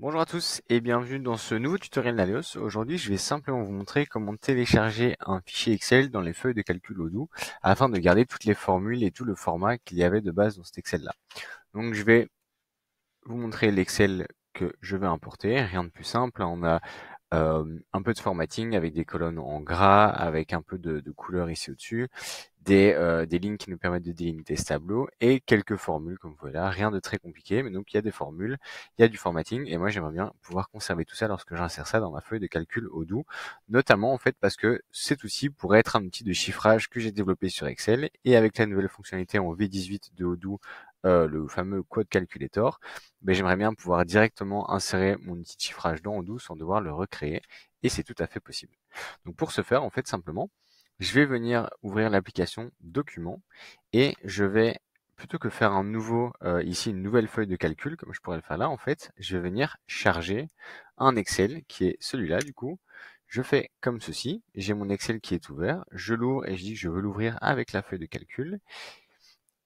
Bonjour à tous et bienvenue dans ce nouveau tutoriel d'Alios. Aujourd'hui, je vais simplement vous montrer comment télécharger un fichier Excel dans les feuilles de calcul Odoo afin de garder toutes les formules et tout le format qu'il y avait de base dans cet Excel-là. Donc, je vais vous montrer l'Excel que je vais importer. Rien de plus simple. On a un peu de formatting avec des colonnes en gras, avec un peu de couleur ici au-dessus, des lignes qui nous permettent de délimiter ce tableau et quelques formules comme vous voyez là, rien de très compliqué, mais donc il y a des formules, il y a du formatting et moi j'aimerais bien pouvoir conserver tout ça lorsque j'insère ça dans ma feuille de calcul Odoo, notamment en fait parce que cet outil pourrait être un outil de chiffrage que j'ai développé sur Excel et avec la nouvelle fonctionnalité en V18 de Odoo, le fameux Quad Calculator, ben, j'aimerais bien pouvoir directement insérer mon outil de chiffrage dans Odoo sans devoir le recréer et c'est tout à fait possible. Donc pour ce faire, en fait, simplement, je vais venir ouvrir l'application Documents et je vais, plutôt que faire un nouveau, ici une nouvelle feuille de calcul, comme je pourrais le faire là, en fait, je vais venir charger un Excel qui est celui-là du coup. Je fais comme ceci, j'ai mon Excel qui est ouvert, je l'ouvre et je dis que je veux l'ouvrir avec la feuille de calcul.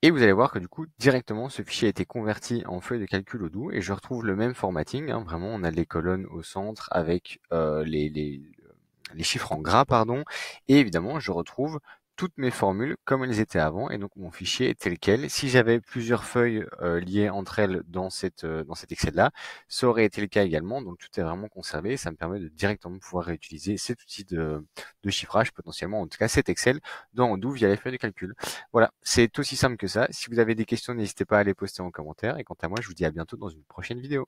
Et vous allez voir que du coup, directement, ce fichier a été converti en feuille de calcul Odoo et je retrouve le même formatting, hein, vraiment, on a les colonnes au centre avec les chiffres en gras, pardon, et évidemment, je retrouve toutes mes formules comme elles étaient avant, et donc mon fichier est tel quel. Si j'avais plusieurs feuilles liées entre elles dans cet Excel-là, ça aurait été le cas également, donc tout est vraiment conservé, et ça me permet de directement pouvoir réutiliser cet outil de chiffrage, potentiellement, en tout cas cet Excel, dans Odoo via les feuilles de calcul. Voilà, c'est aussi simple que ça. Si vous avez des questions, n'hésitez pas à les poster en commentaire, et quant à moi, je vous dis à bientôt dans une prochaine vidéo.